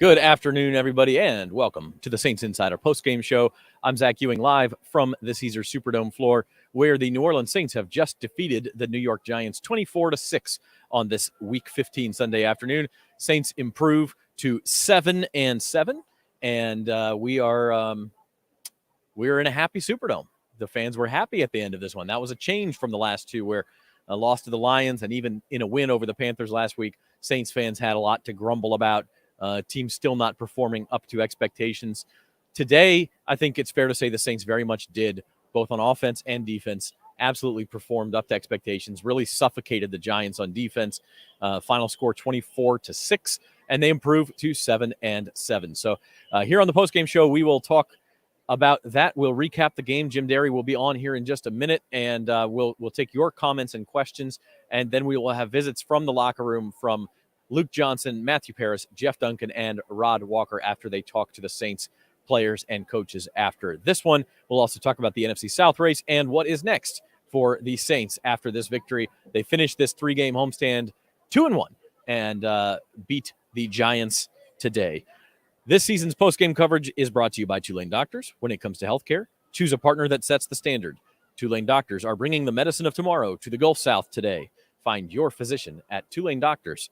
Good afternoon, everybody, and welcome to the Saints Insider Postgame Show. I'm Zach Ewing, live from the Caesars Superdome floor, where the New Orleans Saints have just defeated the New York Giants 24-6 on this Week 15 Sunday afternoon. Saints improve to 7-7, and we're in a happy Superdome. The fans were happy at the end of this one. That was a change from the last two, where a loss to the Lions and even in a win over the Panthers last week, Saints fans had a lot to grumble about. Team still not performing up to expectations. Today, I think it's fair to say the Saints very much did, both on offense and defense, absolutely performed up to expectations, really suffocated the Giants on defense. Final score 24-6, and they improved to 7-7. So here on the postgame show, we will talk about that. We'll recap the game. Jim Derry will be on here in just a minute, and we'll take your comments and questions, and then we will have visits from the locker room from Luke Johnson, Matthew Paris, Jeff Duncan, and Rod Walker after they talk to the Saints players and coaches after this one. We'll also talk about the NFC South race and what is next for the Saints after this victory. They finished this three-game homestand 2-1 and beat the Giants today. This season's postgame coverage is brought to you by Tulane Doctors. When it comes to healthcare, choose a partner that sets the standard. Tulane Doctors are bringing the medicine of tomorrow to the Gulf South today. Find your physician at TulaneDoctors.com.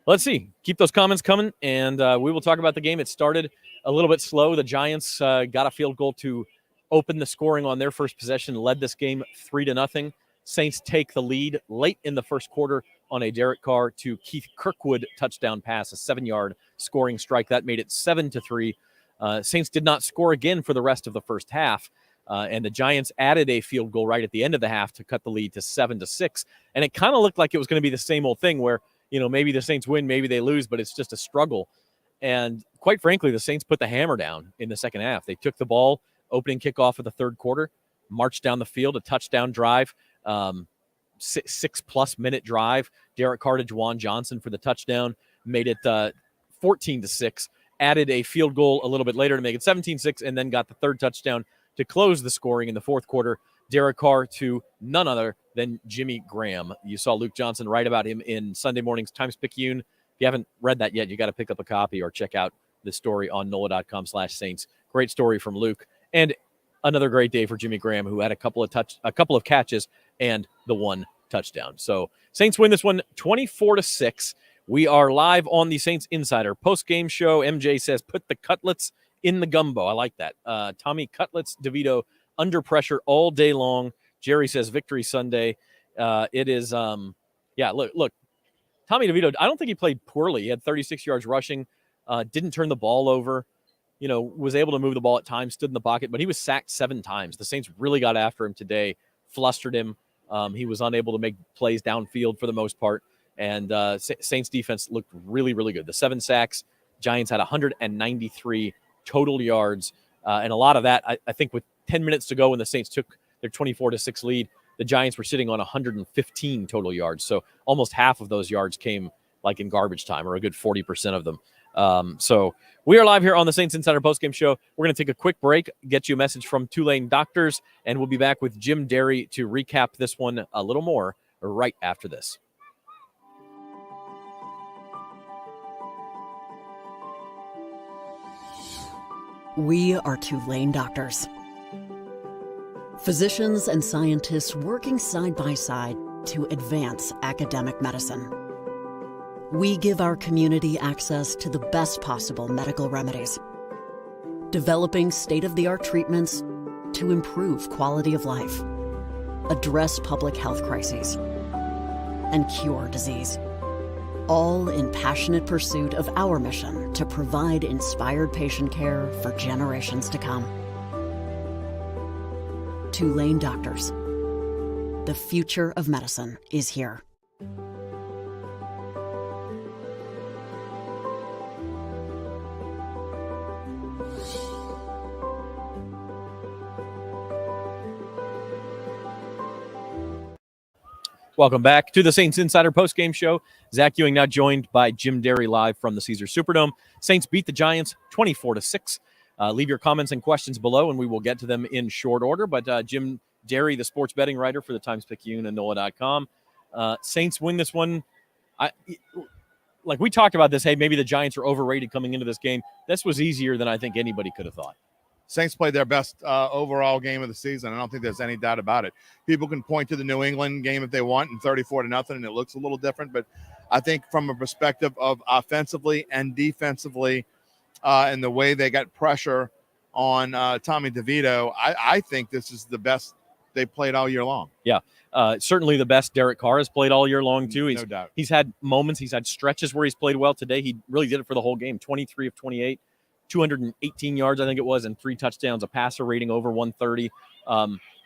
Let's see. Keep those comments coming, and we will talk about the game. It started a little bit slow. The Giants got a field goal to open the scoring on their first possession, led this game 3-0. Saints take the lead late in the first quarter on a Derek Carr to Keith Kirkwood touchdown pass, a 7-yard scoring strike. That made it 7-3. Saints did not score again for the rest of the first half. And the Giants added a field goal right at the end of the half to cut the lead to 7-6. And it kind of looked like it was going to be the same old thing where, maybe the Saints win, maybe they lose, but it's just a struggle. And quite frankly, the Saints put the hammer down in the second half. They took the ball, opening kickoff of the third quarter, marched down the field, a touchdown drive, 6+ minute drive. Derek Carr to Juwan Johnson for the touchdown, made it 14-6, added a field goal a little bit later to make it 17-6, and then got the third touchdown to close the scoring in the fourth quarter. Derek Carr to none other than Jimmy Graham. You saw Luke Johnson write about him in Sunday morning's Times-Picayune. If you haven't read that yet, you got to pick up a copy or check out the story on NOLA.com/Saints. Great story from Luke, and another great day for Jimmy Graham, who had a couple of catches and the one touchdown. So Saints win this one 24-6. We are live on the Saints Insider post-game show. MJ says, put the cutlets in the gumbo. I like that. Tommy Cutlets DeVito under pressure all day long. Jerry says victory Sunday. It is, look, Tommy DeVito, I don't think he played poorly. He had 36 yards rushing, didn't turn the ball over, was able to move the ball at times, stood in the pocket, but he was sacked 7 times. The Saints really got after him today, flustered him. He was unable to make plays downfield for the most part. And Saints defense looked really, really good. The 7 sacks, Giants had 193 total yards, and a lot of that, I think with 10 minutes to go when the Saints took their 24-6 lead, the Giants were sitting on 115 total yards. So almost half of those yards came like in garbage time, or a good 40% of them. So we are live here on the Saints Insider postgame show. We're going to take a quick break, get you a message from Tulane Doctors, and we'll be back with Jim Derry to recap this one a little more right after this. We are Tulane Doctors. Physicians and scientists working side by side to advance academic medicine. We give our community access to the best possible medical remedies, developing state-of-the-art treatments to improve quality of life, address public health crises, and cure disease. All in passionate pursuit of our mission to provide inspired patient care for generations to come. Tulane Doctors. The future of medicine is here. Welcome back to the Saints Insider postgame show. Zach Ewing now joined by Jim Derry live from the Caesars Superdome. Saints beat the Giants 24-6. Leave your comments and questions below, and we will get to them in short order. But Jim Derry, the sports betting writer for the Times-Picayune and NOLA.com. Saints win this one. Like we talked about this, hey, maybe the Giants are overrated coming into this game. This was easier than I think anybody could have thought. Saints played their best overall game of the season. I don't think there's any doubt about it. People can point to the New England game if they want and 34-0, and it looks a little different. But I think from a perspective of offensively and defensively and the way they got pressure on Tommy DeVito, I think this is the best they played all year long. Yeah, certainly the best Derek Carr has played all year long, too. No doubt. He's had moments. He's had stretches where he's played well. Today, he really did it for the whole game, 23 of 28. 218 yards, I think it was, and 3 touchdowns, a passer rating over 130.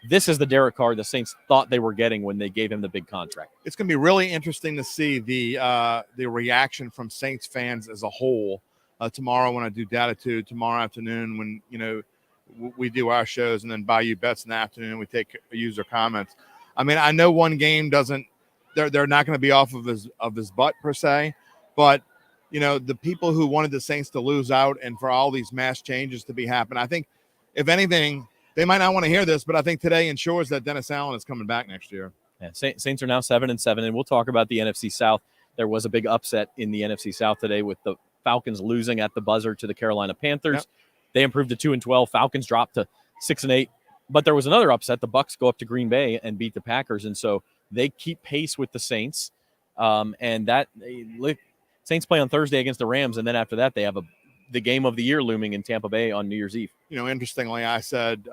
This is the Derek Carr the Saints thought they were getting when they gave him the big contract. It's going to be really interesting to see the reaction from Saints fans as a whole tomorrow when I do Datitude, tomorrow afternoon when, we do our shows, and then Bayou Bets in the afternoon, we take user comments. I mean, I know one game they're not going to be off of his butt per se, but the people who wanted the Saints to lose out and for all these mass changes to be happen, I think, if anything, they might not want to hear this, but I think today ensures that Dennis Allen is coming back next year. Yeah, Saints are now 7-7, and we'll talk about the NFC South. There was a big upset in the NFC South today with the Falcons losing at the buzzer to the Carolina Panthers. Yep. They improved to 2-12. Falcons dropped to 6-8. But there was another upset. The Bucs go up to Green Bay and beat the Packers, and so they keep pace with the Saints. Saints play on Thursday against the Rams, and then after that, they have the game of the year looming in Tampa Bay on New Year's Eve. Interestingly, I said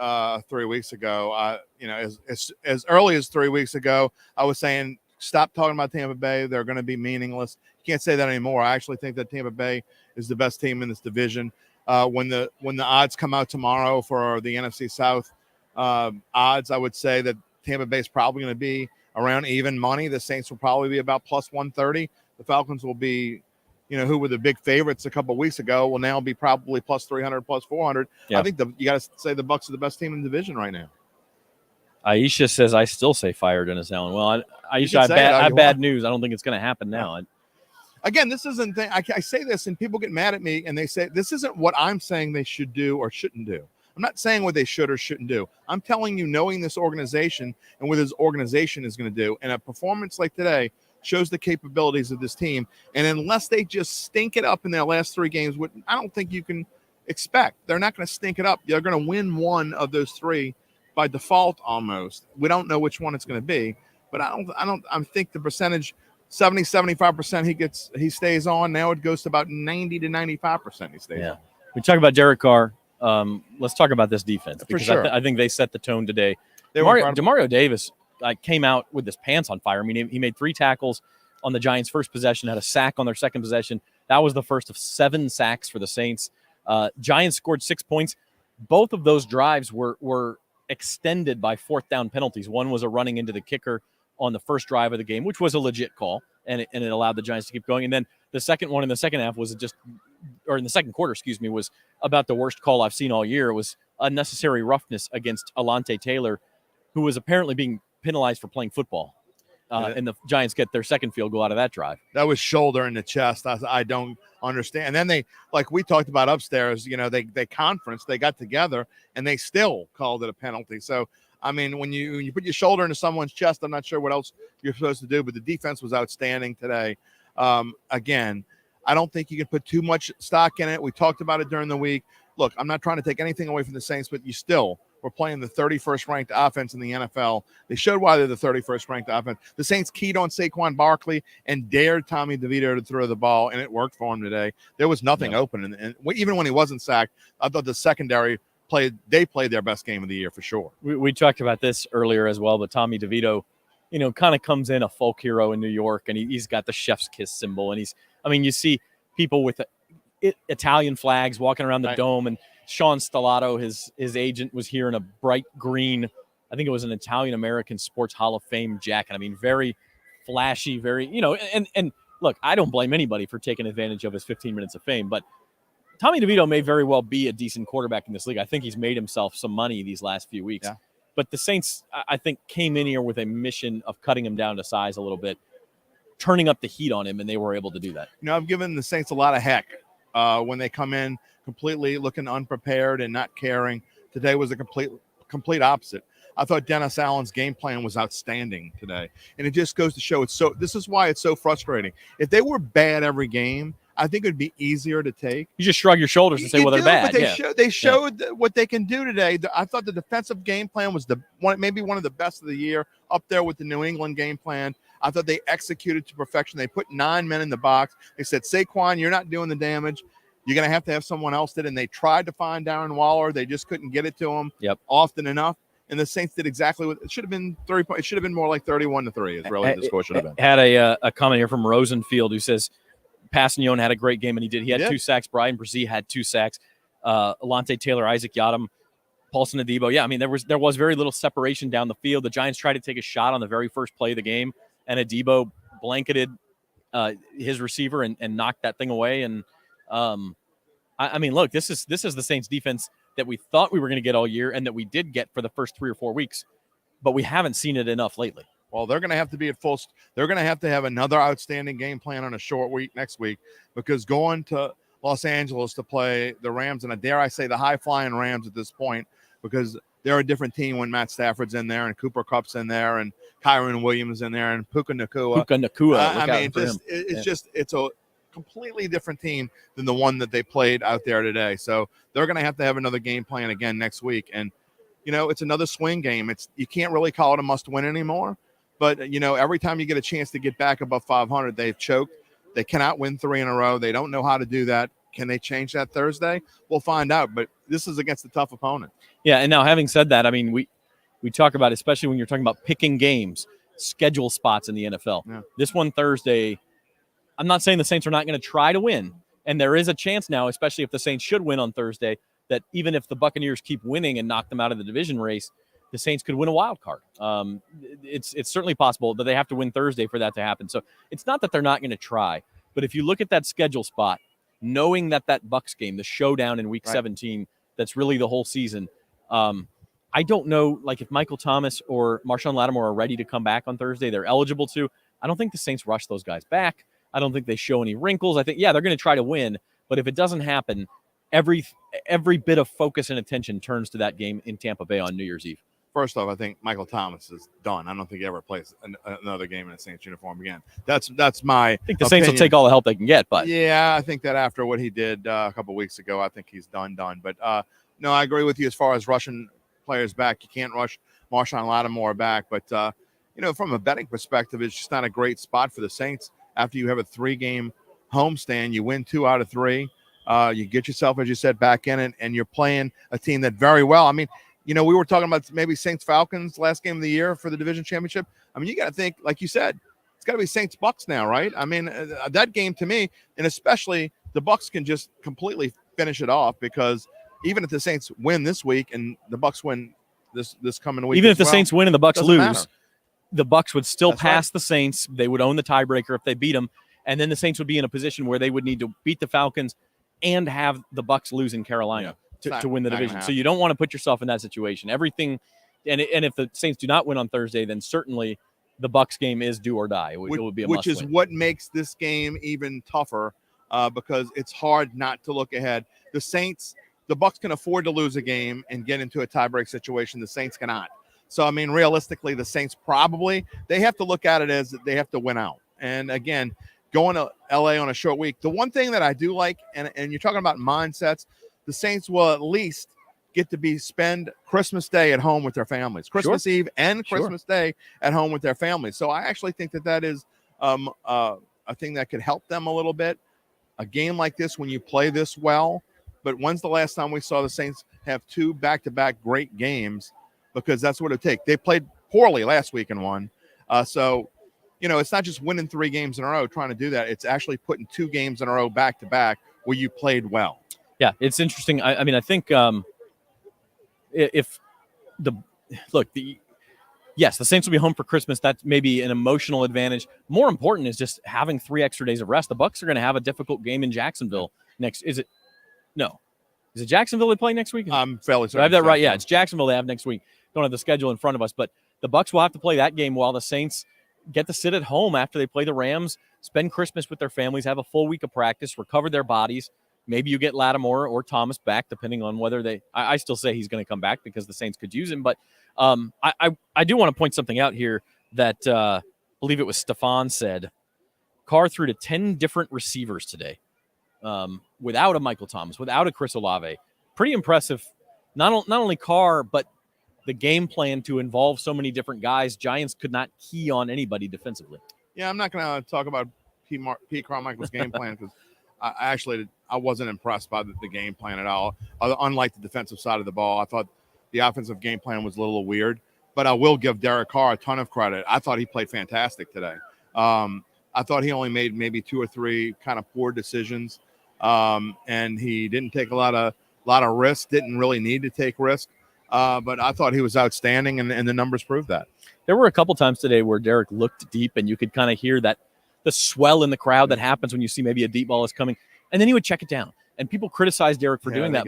3 weeks ago, as early as 3 weeks ago, I was saying, stop talking about Tampa Bay. They're going to be meaningless. You can't say that anymore. I actually think that Tampa Bay is the best team in this division. When the odds come out tomorrow for the NFC South odds, I would say that Tampa Bay is probably going to be around even money. The Saints will probably be about plus 130. The Falcons will be, who were the big favorites a couple of weeks ago, will now be probably plus 300, plus 400. Yeah. I think you got to say the Bucs are the best team in the division right now. Aisha says, I still say fire Dennis Allen. Well, Aisha, I have bad news. I don't think it's going to happen now. Yeah. Again, this isn't I say this and people get mad at me and they say, this isn't what I'm saying they should do or shouldn't do. I'm not saying what they should or shouldn't do. I'm telling you, knowing this organization and what this organization is going to do. And a performance like today shows the capabilities of this team. And unless they just stink it up in their last 3 games, what I don't think you can expect. They're not going to stink it up. They're going to win one of those 3 by default almost. We don't know which one it's going to be, but I think the percentage 70-75% he stays on. Now it goes to about 90 to 95% he stays on. We talk about Derek Carr. Let's talk about this defense because sure. I think they set the tone today. Demario Davis came out with his pants on fire. I mean, he made 3 tackles on the Giants' first possession, had a sack on their second possession. That was the first of 7 sacks for the Saints. Giants scored 6 points. Both of those drives were extended by 4th down penalties. One was a running into the kicker on the first drive of the game, which was a legit call, and it allowed the Giants to keep going. And then the second one in the second half in the second quarter, was about the worst call I've seen all year. It was unnecessary roughness against Alante Taylor, who was apparently being penalized for playing football. And the Giants get their second field goal out of that drive. That was shoulder in the chest. I don't understand. And then they, like we talked about upstairs, they conference, they got together, and they still called it a penalty. So, I mean, when you put your shoulder into someone's chest, I'm not sure what else you're supposed to do, but the defense was outstanding today. Again, I don't think you can put too much stock in it. We talked about it during the week. Look, I'm not trying to take anything away from the Saints, but you still were playing the 31st ranked offense in the NFL. They showed why they're the 31st ranked offense. The Saints keyed on Saquon Barkley and dared Tommy DeVito to throw the ball, and it worked for him today. There was nothing open. And even when he wasn't sacked, I thought the secondary played their best game of the year for sure. We talked about this earlier as well, but Tommy DeVito, kind of comes in a folk hero in New York, and he's got the chef's kiss symbol. And you see people with Italian flags walking around the dome, and Sean Stellato, his agent, was here in a bright green, I think it was an Italian-American Sports Hall of Fame jacket. I mean, very flashy, very, and look, I don't blame anybody for taking advantage of his 15 minutes of fame, but Tommy DeVito may very well be a decent quarterback in this league. I think he's made himself some money these last few weeks. Yeah. But the Saints, I think, came in here with a mission of cutting him down to size a little bit, turning up the heat on him, and they were able to do that. I've given the Saints a lot of heck when they come in completely looking unprepared and not caring. Today was a complete opposite. I thought Dennis Allen's game plan was outstanding today. And it just goes to show this is why it's so frustrating. If they were bad every game, I think it would be easier to take. You just shrug your shoulders and say, well, they're bad. But they showed what they can do today. I thought the defensive game plan was maybe one of the best of the year, up there with the New England game plan. I thought they executed to perfection. They put 9 men in the box. They said, Saquon, you're not doing the damage. You're going to have someone else did. And they tried to find Darren Waller. They just couldn't get it to him often enough. And the Saints did exactly what it should have been. It should have been more like 31-3 is really the score should have been. Had a comment here from Rosenfield who says, Passignon had a great game, and he did. He had 2 sacks. Brian Brzee had 2 sacks. Alontae Taylor, Isaac Yadam, Paulson Adebo. Yeah, I mean, there was very little separation down the field. The Giants tried to take a shot on the very first play of the game, and Adebo blanketed his receiver and knocked that thing away. And I mean, look, this is the Saints defense that we thought we were going to get all year and that we did get for the first 3 or 4 weeks, but we haven't seen it enough lately. Well, they're going to have to be at full. They're going to have another outstanding game plan on a short week next week, because going to Los Angeles to play the Rams, and dare I say the high-flying Rams at this point, because they're a different team when Matt Stafford's in there and Cooper Kupp's in there and Kyron Williams in there and Puka Nacua. It's a completely different team than the one that they played out there today. So they're going to have another game plan again next week. And, it's another swing game. You can't really call it a must-win anymore. But, every time you get a chance to get back above 500, they've choked. They cannot win 3 in a row. They don't know how to do that. Can they change that Thursday? We'll find out. But this is against a tough opponent. Yeah, and now having said that, I mean, we talk about, especially when you're talking about picking games, schedule spots in the NFL. Yeah. This one Thursday, I'm not saying the Saints are not going to try to win. And there is a chance now, especially if the Saints should win on Thursday, that even if the Buccaneers keep winning and knock them out of the division race, the Saints could win a wild card. It's certainly possible that they have to win Thursday for that to happen. So it's not that they're not going to try, but if you look at that schedule spot, knowing that Bucs game, the showdown in Week 17, that's really the whole season. I don't know, if Michael Thomas or Marshawn Lattimore are ready to come back on Thursday, they're eligible to. I don't think the Saints rush those guys back. I don't think they show any wrinkles. I think, they're going to try to win, but if it doesn't happen, every bit of focus and attention turns to that game in Tampa Bay on New Year's Eve. First off, I think Michael Thomas is done. I don't think he ever plays another game in a Saints uniform again. That's my. I think the Saints will take all the help they can get, but yeah, I think that after what he did a couple of weeks ago, I think he's done. But no, I agree with you as far as rushing players back. You can't rush Marshawn Lattimore back, but from a betting perspective, it's just not a great spot for the Saints. After you have a 3-game homestand, you win 2 out of 3. You get yourself, as you said, back in it, and you're playing a team that very well. I mean. We were talking about maybe Saints-Falcons last game of the year for the division championship. I mean, you got to think, like you said, it's got to be Saints-Bucks now, right? I mean, that game to me, and especially the Bucks can just completely finish it off, because even if the Saints win this week and the Bucks win this coming week, even if the Saints win and the Bucks lose, matter. The Bucks would still pass the Saints. They would own the tiebreaker if they beat them, and then the Saints would be in a position where they would need to beat the Falcons and have the Bucks lose in Carolina. Yeah. To win the division. So you don't want to put yourself in that situation. Everything, and if the Saints do not win on Thursday, then certainly the Bucs game is do or die. It would be a which is win. What makes this game even tougher, because it's hard not to look ahead. The Bucs can afford to lose a game and get into a tiebreak situation. The Saints cannot. So, I mean, realistically, the Saints they have to look at it as they have to win out. And again, going to LA on a short week, the one thing that I do like, and you're talking about mindsets, the Saints will at least get to spend Christmas Day at home with their families, Christmas Eve and Christmas Day at home with their families. So I actually think that is a thing that could help them a little bit. A game like this, when you play this well, but when's the last time we saw the Saints have 2 back-to-back great games? Because that's what it would take. They played poorly last week and won. So, it's not just winning 3 games in a row, trying to do that. It's actually putting 2 games in a row back-to-back where you played well. Yeah, it's interesting. I mean, I think if the Saints will be home for Christmas. That's maybe an emotional advantage. More important is just having 3 extra days of rest. The Bucs are going to have a difficult game in Jacksonville next. Is it Jacksonville they play next week? I'm fairly certain. I have that right. Yeah, it's Jacksonville they have next week. Don't have the schedule in front of us, but the Bucs will have to play that game while the Saints get to sit at home after they play the Rams, spend Christmas with their families, have a full week of practice, recover their bodies. Maybe you get Lattimore or Thomas back, depending on whether they. I still say he's going to come back because the Saints could use him. But I do want to point something out here that I believe it was Stefan said. Carr threw to 10 different receivers today, without a Michael Thomas, without a Chris Olave. Pretty impressive. Not only Carr, but the game plan to involve so many different guys. Giants could not key on anybody defensively. Yeah, I'm not going to talk about Pete Carmichael's game plan because I wasn't impressed by the game plan at all. Unlike the defensive side of the ball, I thought the offensive game plan was a little weird. But I will give Derek Carr a ton of credit. I thought he played fantastic today. I thought he only made maybe 2 or 3 kind of poor decisions, and he didn't take a lot of risk. Didn't really need to take risk. But I thought he was outstanding, and the numbers prove that. There were a couple times today where Derek looked deep, and you could kind of hear that the swell in the crowd that happens when you see maybe a deep ball is coming, and then he would check it down. And people criticize Derek for doing that.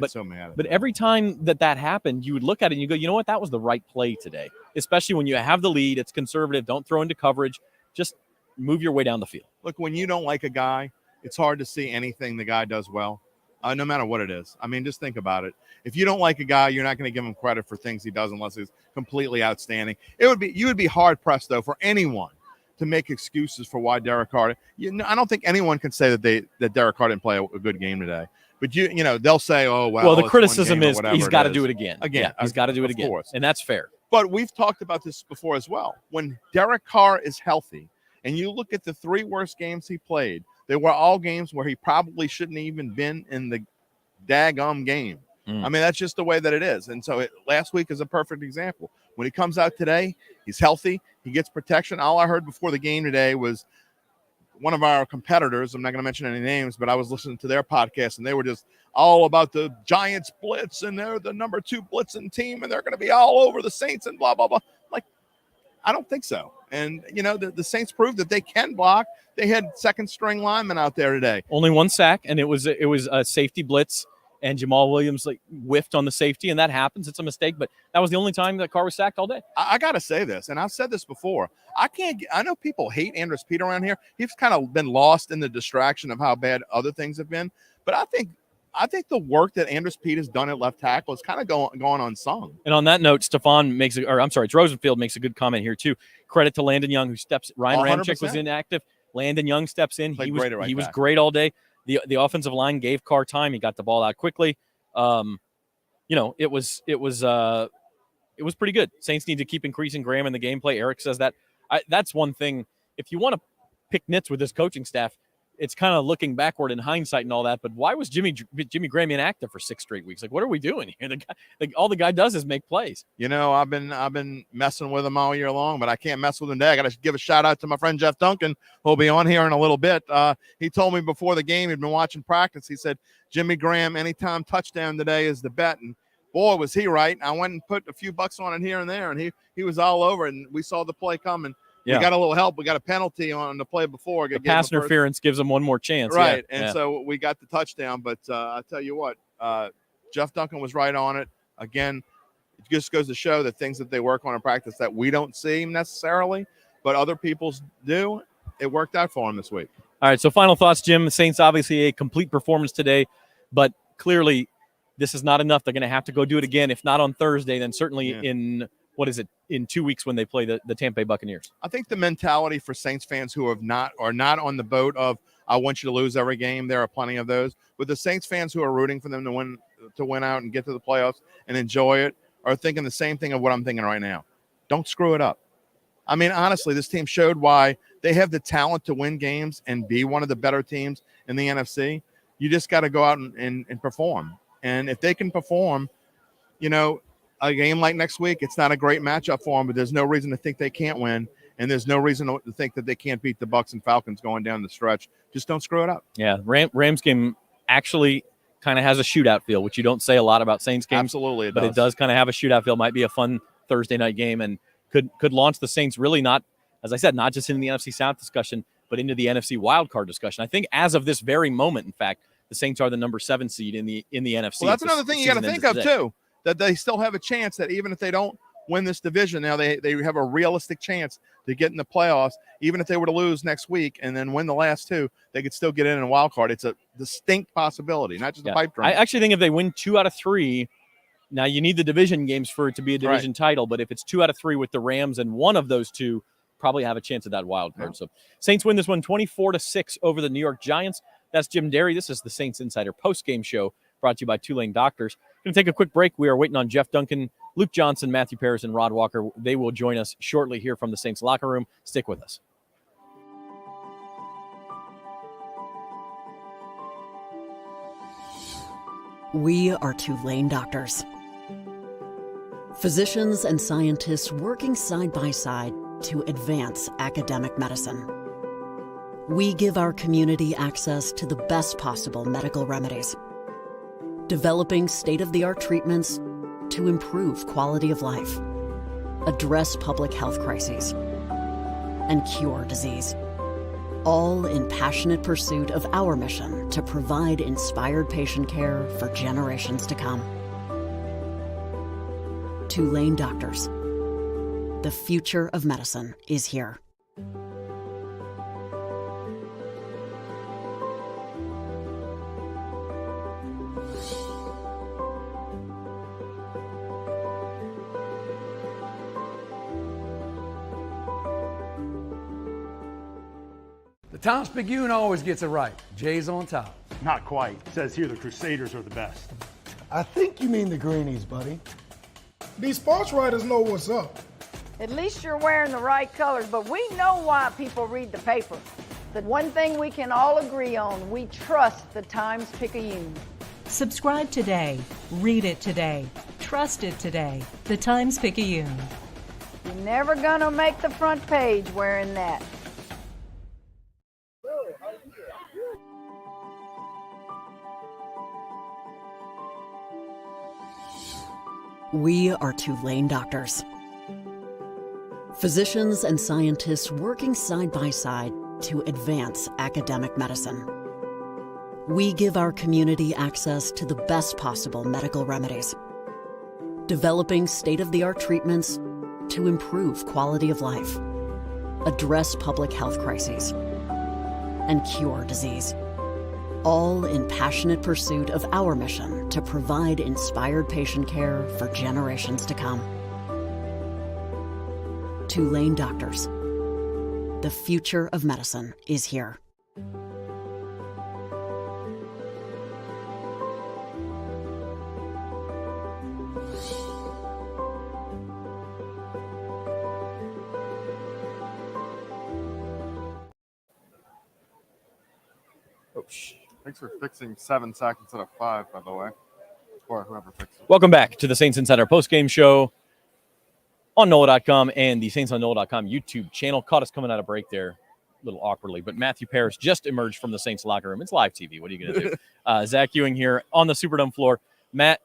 But every time that happened, you would look at it and you go, you know what? That was the right play today, especially when you have the lead. It's conservative. Don't throw into coverage. Just move your way down the field. Look, when you don't like a guy, it's hard to see anything the guy does well, no matter what it is. I mean, just think about it. If you don't like a guy, you're not going to give him credit for things he does unless he's completely outstanding. You would be hard pressed though for anyone to make excuses for why Derek Carr. I don't think anyone can say that Derek Carr didn't play a good game today. But they'll say, oh well. Well, the criticism is he's got to do it again. He's got to do it again, course. And that's fair. But we've talked about this before as well. When Derek Carr is healthy, and you look at the 3 worst games he played, they were all games where he probably shouldn't even been in the daggum game. I mean, that's just the way that it is. And so last week is a perfect example. When he comes out today, he's healthy. He gets protection. All I heard before the game today was one of our competitors, I'm not going to mention any names, but I was listening to their podcast, and they were just all about the Giants blitz, and they're the number 2 blitzing team, and they're going to be all over the Saints and blah, blah, blah. Like, I don't think so. And, the Saints proved that they can block. They had second-string linemen out there today. Only 1 sack, and it was a safety blitz, and Jamal Williams whiffed on the safety, and that happens. It's a mistake, but that was the only time that Carr was sacked all day. I got to say this, and I've said this before. I know people hate Andrus Peat around here. He's kind of been lost in the distraction of how bad other things have been. But I think the work that Andrus Peat has done at left tackle is kind of going unsung. And on that note, Rosenfield makes a good comment here too. Credit to Landon Young, who steps. Ryan 100%. Ramczyk was inactive. Landon Young steps in. He was great all day. The offensive line gave Carr time. He got the ball out quickly. It was pretty good. Saints need to keep increasing Graham in the gameplay. Eric says that. That's one thing. If you want to pick nits with this coaching staff, it's kind of looking backward in hindsight and all that. But why was Jimmy Graham inactive for 6 straight weeks? Like, what are we doing here? All the guy does is make plays. I've been messing with him all year long, but I can't mess with him today. I got to give a shout out to my friend Jeff Duncan, who'll be on here in a little bit. He told me before the game, he'd been watching practice. He said, Jimmy Graham, anytime touchdown today is the bet. And boy, was he right. I went and put a few bucks on it here and there, and he was all over, and we saw the play coming. Yeah. We got a little help. We got a penalty on the play before. The pass interference gives them one more chance. Right. Yeah. And so we got the touchdown. But I tell you what, Jeff Duncan was right on it. Again, it just goes to show that things that they work on in practice that we don't see necessarily, but other people's do, it worked out for them this week. All right, so final thoughts, Jim. The Saints obviously a complete performance today, but clearly this is not enough. They're going to have to go do it again. If not on Thursday, then certainly in – in 2 weeks when they play the Tampa Bay Buccaneers. I think the mentality for Saints fans who are not on the boat of I want you to lose every game, there are plenty of those. But the Saints fans who are rooting for them to win out and get to the playoffs and enjoy it are thinking the same thing of what I'm thinking right now. Don't screw it up. I mean, honestly, this team showed why they have the talent to win games and be one of the better teams in the NFC. You just got to go out and perform. And if they can perform, a game like next week, it's not a great matchup for them, but there's no reason to think they can't win, and there's no reason to think that they can't beat the Bucs and Falcons going down the stretch. Just don't screw it up. Yeah, Rams game actually kind of has a shootout feel, which you don't say a lot about Saints games. Absolutely, but it does kind of have a shootout feel. Might be a fun Thursday night game, and could launch the Saints really not, as I said, not just in the NFC South discussion, but into the NFC wildcard discussion. I think as of this very moment, in fact, the Saints are the number 7 seed in the NFC. Well, that's another thing you got to think of too. That they still have a chance that even if they don't win this division, now they have a realistic chance to get in the playoffs. Even if they were to lose next week and then win the last 2, they could still get in a wild card. It's distinct possibility, not just a Yeah. pipe dream. I actually think if they win 2 out of 3, now you need the division games for it to be a division title, but if it's 2 out of 3 with the Rams and one of those two, probably have a chance at that wild card. So Saints win this one 24-6 over the New York Giants. That's Jim Derry. This is the Saints Insider post-game show brought to you by Tulane Doctors. Going to take a quick break. We are waiting on Jeff Duncan, Luke Johnson, Matthew Paris, and Rod Walker. They will join us shortly here from the Saints locker room. Stick with us. We are Tulane Doctors. Physicians and scientists working side by side to advance academic medicine. We give our community access to the best possible medical remedies, developing state-of-the-art treatments to improve quality of life, address public health crises, and cure disease. All in passionate pursuit of our mission to provide inspired patient care for generations to come. Tulane Doctors. The future of medicine is here. The Times-Picayune always gets it right. Jay's on top. Not quite. It says here the Crusaders are the best. I think you mean the greenies, buddy. These sports writers know what's up. At least you're wearing the right colors, but we know why people read the paper. The one thing we can all agree on, we trust the Times-Picayune. Subscribe today. Read it today. Trust it today. The Times-Picayune. You're never gonna make the front page wearing that. We are Tulane Doctors. Physicians and scientists working side by side to advance academic medicine. We give our community access to the best possible medical remedies, developing state-of-the-art treatments to improve quality of life, address public health crises, and cure disease. All in passionate pursuit of our mission to provide inspired patient care for generations to come. Tulane Doctors. The future of medicine is here. Thanks for fixing 7 seconds instead of 5, by the way, or whoever fixed it. Welcome back to the Saints Insider post-game show on NOLA.com and the Saints on NOLA.com YouTube channel. Caught us coming out of break there a little awkwardly, but Matthew Paris just emerged from the Saints locker room. It's live TV. What are you going to do? Zach Ewing here on the Superdome floor. Matt,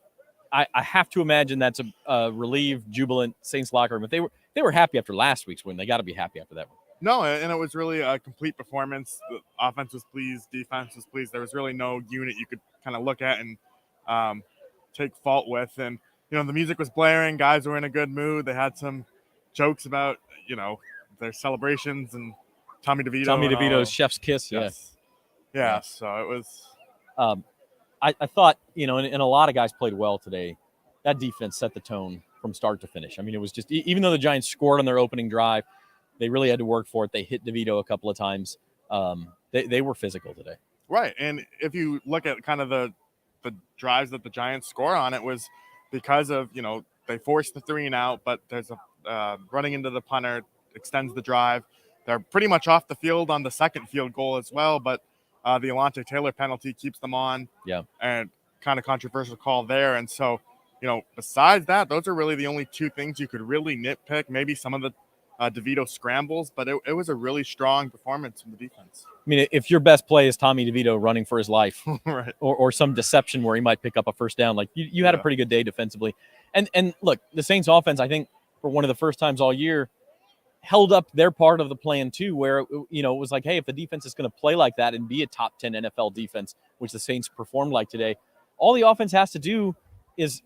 I have to imagine that's a relieved, jubilant Saints locker room. If they were happy after last week's win, they got to be happy after that one. No, and it was really a complete performance. The offense was pleased, defense was pleased. There was really no unit you could kind of look at and take fault with. And, the music was blaring. Guys were in a good mood. They had some jokes about, their celebrations and Tommy DeVito. Tommy DeVito's chef's kiss. Yes. Yeah, so it was. I thought, and a lot of guys played well today. That defense set the tone from start to finish. I mean, it was just, even though the Giants scored on their opening drive, they really had to work for it. They hit DeVito a couple of times. They were physical today. Right. And if you look at kind of the drives that the Giants score on, it was because of, they forced the 3 and out, but there's a running into the punter, extends the drive. They're pretty much off the field on the second field goal as well, but the Alontae Taylor penalty keeps them on. Yeah. And kind of controversial call there. And so, besides that, those are really the only 2 things you could really nitpick. Maybe some of the DeVito scrambles, but it was a really strong performance from the defense. I mean, if your best play is Tommy DeVito running for his life, right, or some deception where he might pick up a first down, like you had a pretty good day defensively. And look, the Saints offense, I think for one of the first times all year, held up their part of the plan too, where, it was like, hey, if the defense is going to play like that and be a top 10 NFL defense, which the Saints performed like today, all the offense has to do is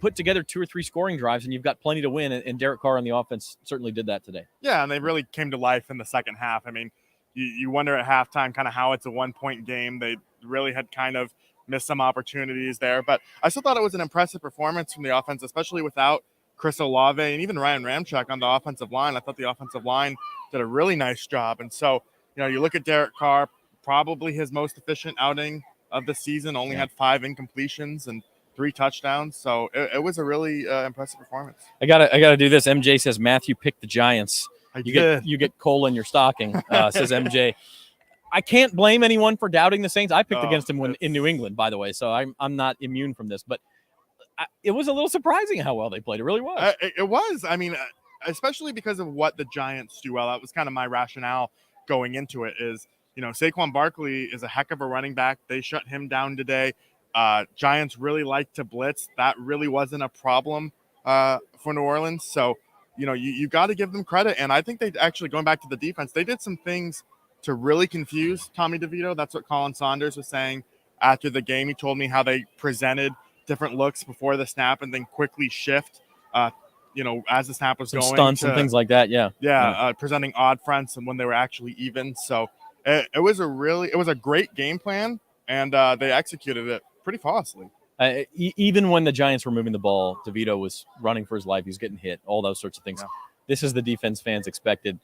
put together 2 or 3 scoring drives, and you've got plenty to win. And Derek Carr on the offense certainly did that today. Yeah, and they really came to life in the second half. I mean, you wonder at halftime kind of how it's a 1-point game. They really had kind of missed some opportunities there. But I still thought it was an impressive performance from the offense, especially without Chris Olave and even Ryan Ramczyk on the offensive line. I thought the offensive line did a really nice job. And so, you look at Derek Carr, probably his most efficient outing of the season, only had 5 incompletions and 3 touchdowns. So it was a really impressive performance. I gotta do this. MJ says Matthew picked the Giants. You get coal in your stocking, says MJ. I can't blame anyone for doubting the Saints. I picked against them in New England, by the way, so I'm not immune from this. But it was a little surprising how well they played. It really was. It was. I mean, especially because of what the Giants do well. That was kind of my rationale going into it is, Saquon Barkley is a heck of a running back. They shut him down today. Giants really like to blitz. That really wasn't a problem for New Orleans. So, you got to give them credit. And I think they actually, going back to the defense, they did some things to really confuse Tommy DeVito. That's what Colin Saunders was saying after the game. He told me how they presented different looks before the snap and then quickly shift, as the snap was some going. Stunts and things like that, yeah. Presenting odd fronts and when they were actually even. So it was a great game plan, and they executed it pretty flawlessly. Even when the Giants were moving the ball, DeVito was running for his life. He was getting hit, all those sorts of things. Yeah. This is the defense fans expected.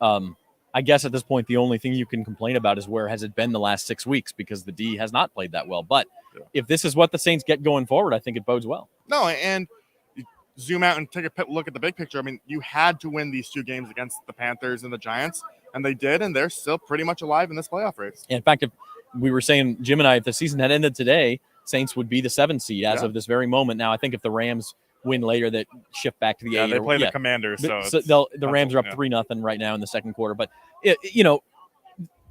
I guess at this point, the only thing you can complain about is where has it been the last 6 weeks, because the D has not played that well. But if this is what the Saints get going forward, I think it bodes well. No, and zoom out and take a look at the big picture. I mean, you had to win these 2 games against the Panthers and the Giants, and they did, and they're still pretty much alive in this playoff race. In fact, if we were saying, Jim and I, if the season had ended today, Saints would be the 7th seed as of this very moment. Now, I think if the Rams win later, that shift back to the 8. They play the Commanders, so the Rams are up 3-0 right now in the second quarter. But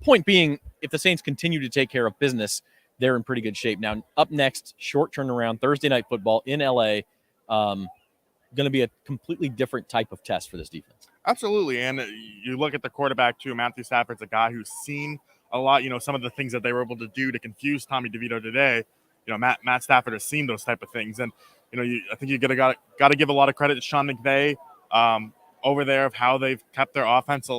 point being, if the Saints continue to take care of business, they're in pretty good shape. Now, up next, short turnaround, Thursday night football in LA. Going to be a completely different type of test for this defense. Absolutely, and you look at the quarterback too. Matthew Stafford's a guy who's seen a lot. Some of the things that they were able to do to confuse Tommy DeVito today. Matt Stafford has seen those type of things, and I think you got to give a lot of credit to Sean McVay over there of how they've kept their offense,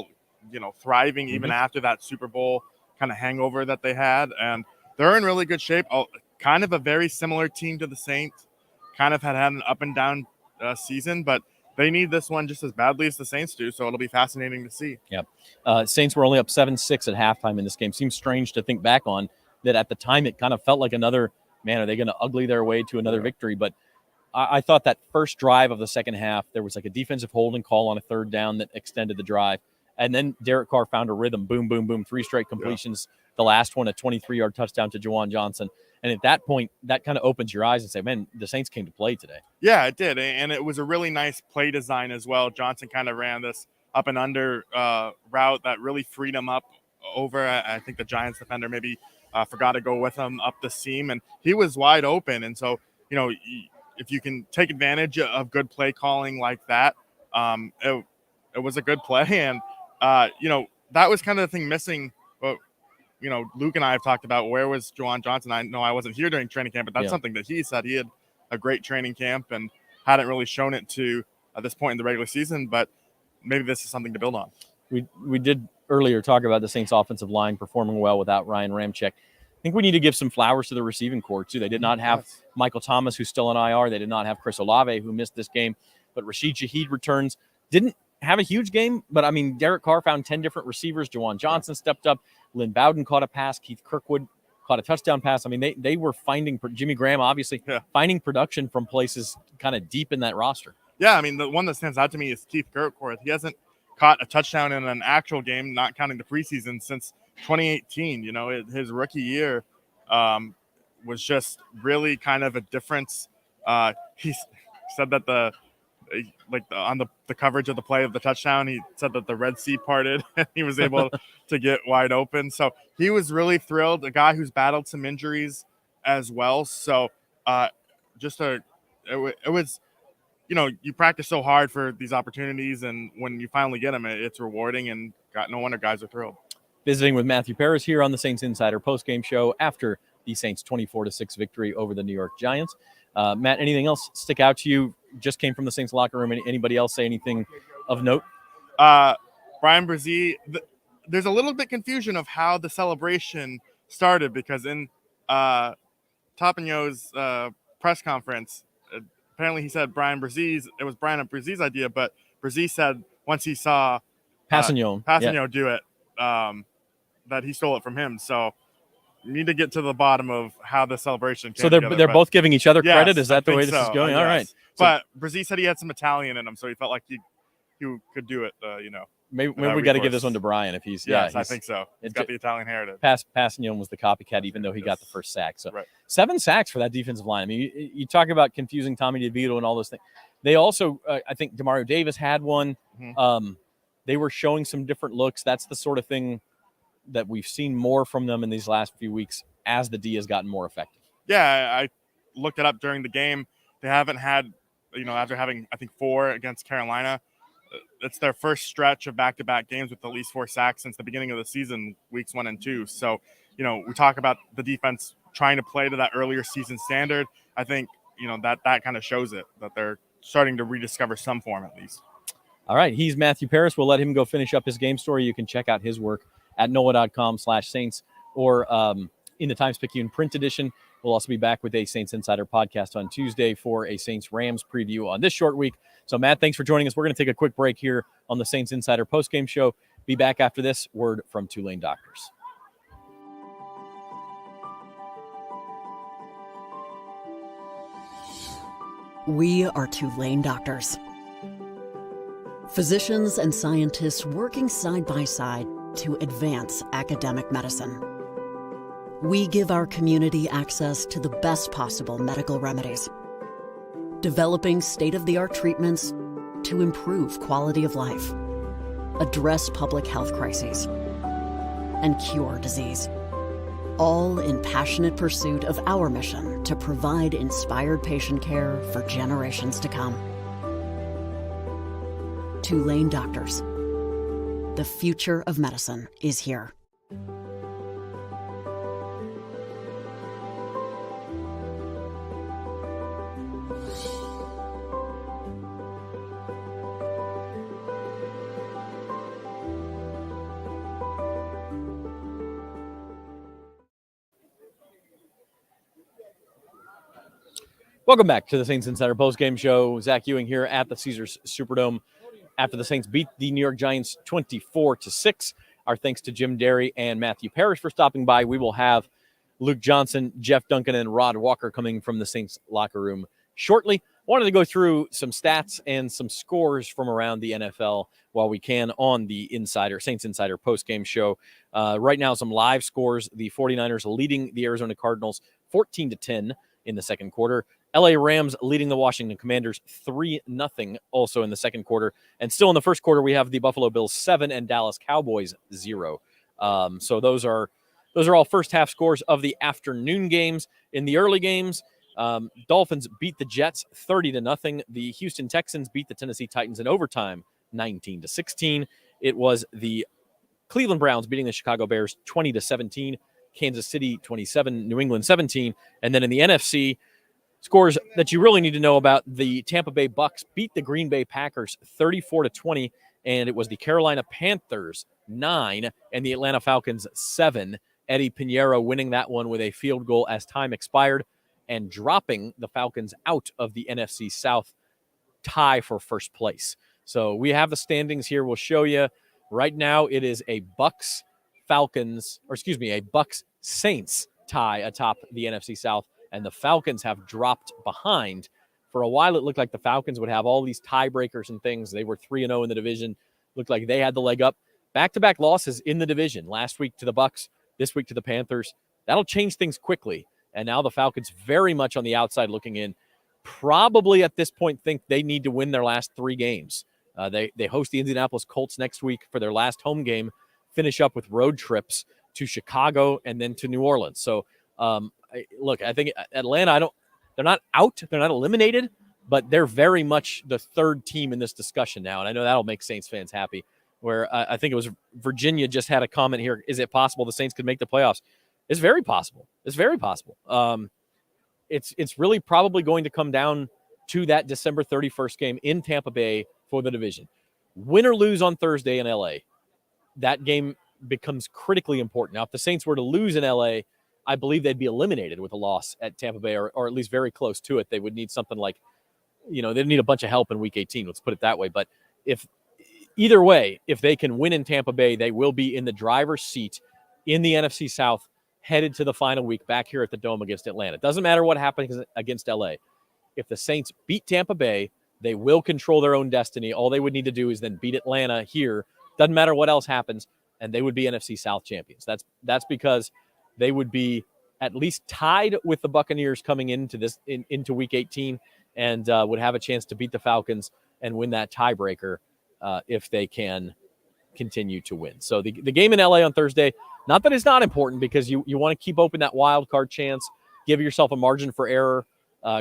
thriving even after that Super Bowl kind of hangover that they had, and they're in really good shape. Kind of a very similar team to the Saints. Kind of had an up and down season, but they need this one just as badly as the Saints do, so it'll be fascinating to see. Yep. Saints were only up 7-6 at halftime in this game. Seems strange to think back on that. At the time, it kind of felt like another, man, are they going to ugly their way to another victory? But I thought that first drive of the second half, there was like a defensive holding call on a 3rd down that extended the drive. And then Derek Carr found a rhythm. Boom, boom, boom. 3 straight completions. Yeah. The last one, a 23-yard touchdown to Juwan Johnson. And at that point, that kind of opens your eyes and say, man, the Saints came to play today. Yeah, it did. And it was a really nice play design as well. Johnson kind of ran this up and under route that really freed him up over. I think the Giants defender maybe forgot to go with him up the seam, and he was wide open. And so, if you can take advantage of good play calling like that, it was a good play. And, that was kind of the thing missing. But, Luke and I have talked about where was Juwan Johnson. I know I wasn't here during training camp, but that's something that he said. He had a great training camp and hadn't really shown it to at this point in the regular season, but maybe this is something to build on. We did earlier talk about the Saints offensive line performing well without Ryan Ramczyk. I think we need to give some flowers to the receiving corps too. They did not have Michael Thomas, who's still on IR. They did not have Chris Olave, who missed this game, but Rashid Shaheed returns. Didn't have a huge game, but I mean, Derek Carr found 10 different receivers. Juwan Johnson stepped up. Lynn Bowden caught a pass. Keith Kirkwood caught a touchdown pass. I mean, they were finding Jimmy Graham, obviously, finding production from places kind of deep in that roster. Yeah, I mean, the one that stands out to me is Keith Kirkwood. He hasn't caught a touchdown in an actual game, not counting the preseason, since 2018. His rookie year was just really kind of a difference. He said that on the coverage of the play of the touchdown, he said that the Red Sea parted and he was able to get wide open. So he was really thrilled. A guy who's battled some injuries as well. So it was, you practice so hard for these opportunities, and when you finally get them, it's rewarding, and no wonder guys are thrilled. Visiting with Matthew Paris here on the Saints Insider postgame show after the Saints 24-6 victory over the New York Giants. Matt, anything else stick out to you? Just came from the Saints locker room. Anybody else say anything of note? Brian Brzee, there's a little bit confusion of how the celebration started, because in Topinho's press conference, apparently he said it was Brian Brzez's idea, but Brzez said once he saw Passignon do it, that he stole it from him. So you need to get to the bottom of how the celebration came So they're together, both giving each other credit? Yes, Is that the way this is going? All right. But Brzez said he had some Italian in him, so he felt like he could do it, Maybe we got to give this one to Brian if he's. Yes, I think so. He's got the Italian heritage. Passignon was the copycat, even though he got the first sack. So 7 sacks for that defensive line. I mean, you talk about confusing Tommy DeVito and all those things. They also, I think Demario Davis had one. Mm-hmm. They were showing some different looks. That's the sort of thing that we've seen more from them in these last few weeks as the D has gotten more effective. Yeah, I looked it up during the game. They haven't had, after having, I think, 4 against Carolina, it's their first stretch of back-to-back games with at least 4 sacks since the beginning of the season, weeks 1 and 2. So, we talk about the defense trying to play to that earlier season standard. I think, that kind of shows it, that they're starting to rediscover some form at least. All right. He's Matthew Paris. We'll let him go finish up his game story. You can check out his work at NOLA.com/Saints or in the Times-Picayune print edition. We'll also be back with a Saints Insider podcast on Tuesday for a Saints-Rams preview on this short week. So, Matt, thanks for joining us. We're going to take a quick break here on the Saints Insider postgame show. Be back after this word from Tulane Doctors. We are Tulane Doctors. Physicians and scientists working side by side to advance academic medicine. We give our community access to the best possible medical remedies, developing state-of-the-art treatments to improve quality of life, address public health crises, and cure disease. All in passionate pursuit of our mission to provide inspired patient care for generations to come. Tulane Doctors. The future of medicine is here. Welcome back to the Saints Insider postgame show. Zach Ewing here at the Caesars Superdome after the Saints beat the New York Giants 24-6. Our thanks to Jim Derry and Matthew Parrish for stopping by. We will have Luke Johnson, Jeff Duncan, and Rod Walker coming from the Saints locker room shortly. Wanted to go through some stats and some scores from around the NFL while we can on the Saints Insider postgame show. Right now, some live scores. The 49ers leading the Arizona Cardinals 14-10 in the second quarter. LA Rams leading the Washington Commanders 3-0 also in the second quarter. And still in the first quarter, we have the Buffalo Bills 7 and Dallas Cowboys 0. So those are all first half scores of the afternoon games. In the early games, Dolphins beat the Jets 30-0. The Houston Texans beat the Tennessee Titans in overtime 19-16. It was the Cleveland Browns beating the Chicago Bears 20-17. Kansas City 27, New England 17. And then in the NFC, scores that you really need to know about: the Tampa Bay Bucks beat the Green Bay Packers 34-20, and it was the Carolina Panthers 9 and the Atlanta Falcons 7. Eddie Pinheiro winning that one with a field goal as time expired and dropping the Falcons out of the NFC South tie for first place. So we have the standings here. We'll show you. Right now it is a Bucks Saints tie atop the NFC South. And the Falcons have dropped behind. For a while, it looked like the Falcons would have all these tiebreakers and things. They were 3-0 in the division. Looked like they had the leg up. Back-to-back losses in the division. Last week to the Bucks, this week to the Panthers. That'll change things quickly. And now the Falcons very much on the outside looking in. Probably at this point think they need to win their last 3 games. They host the Indianapolis Colts next week for their last home game. Finish up with road trips to Chicago and then to New Orleans. So, look, I think Atlanta, they're not out. They're not eliminated, but they're very much the third team in this discussion now. And I know that'll make Saints fans happy, where I think it was Virginia just had a comment here. Is it possible the Saints could make the playoffs? It's very possible. It's very possible. It's really probably going to come down to that December 31st game in Tampa Bay for the division. Win or lose on Thursday in LA. That game becomes critically important. Now, if the Saints were to lose in LA, I believe they'd be eliminated with a loss at Tampa Bay, or at least very close to it. They would need something like, they'd need a bunch of help in Week 18. Let's put it that way. But either way, if they can win in Tampa Bay, they will be in the driver's seat in the NFC South, headed to the final week back here at the Dome against Atlanta. It doesn't matter what happens against LA. If the Saints beat Tampa Bay, they will control their own destiny. All they would need to do is then beat Atlanta here. Doesn't matter what else happens, and they would be NFC South champions. That's because they would be at least tied with the Buccaneers coming into Week 18, and would have a chance to beat the Falcons and win that tiebreaker if they can continue to win. So the game in LA on Thursday, not that it's not important, because you want to keep open that wild card chance, give yourself a margin for error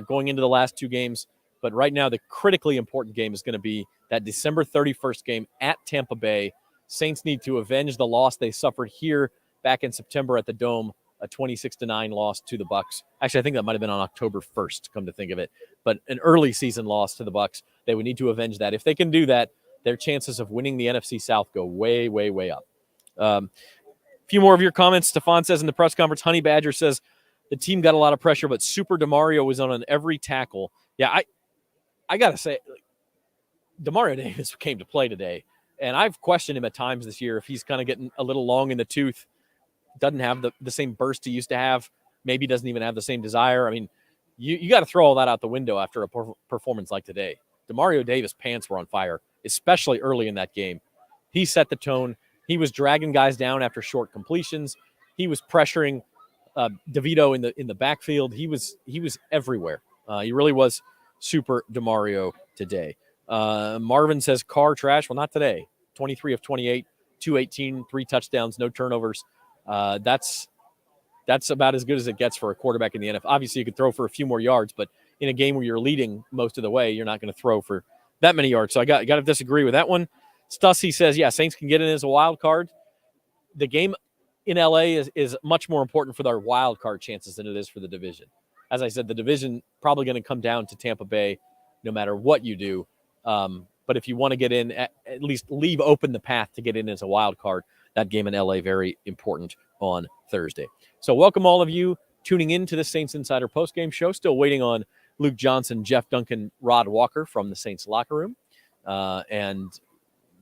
going into the last two games. But right now, the critically important game is going to be that December 31st game at Tampa Bay. Saints need to avenge the loss they suffered here back in September at the Dome, a 26-9 loss to the Bucs. Actually, I think that might have been on October 1st, come to think of it. But an early season loss to the Bucs. They would need to avenge that. If they can do that, their chances of winning the NFC South go way, way, way up. A few more of your comments. Stefan says in the press conference, Honey Badger says the team got a lot of pressure, but Super DeMario was on every tackle. Yeah, I got to say, DeMario Davis came to play today, and I've questioned him at times this year if he's kind of getting a little long in the tooth, doesn't have the same burst he used to have, maybe doesn't even have the same desire. I mean, you got to throw all that out the window after a performance like today. DeMario Davis' pants were on fire, especially early in that game. He set the tone. He was dragging guys down after short completions. He was pressuring DeVito in the backfield. He was everywhere. He really was Super DeMario today. Marvin says Carr trash. Well, not today. 23 of 28, 218, 3 touchdowns, no turnovers. That's about as good as it gets for a quarterback in the NFL. Obviously, you could throw for a few more yards, but in a game where you're leading most of the way, you're not going to throw for that many yards. So I got to disagree with that one. Stussy says, yeah, Saints can get in as a wild card. The game in LA is much more important for their wild card chances than it is for the division. As I said, the division probably going to come down to Tampa Bay no matter what you do. But if you want to get in, at least leave open the path to get in as a wild card. That game in LA, very important on Thursday. So welcome all of you tuning in to the Saints Insider postgame show. Still waiting on Luke Johnson, Jeff Duncan, Rod Walker from the Saints locker room. And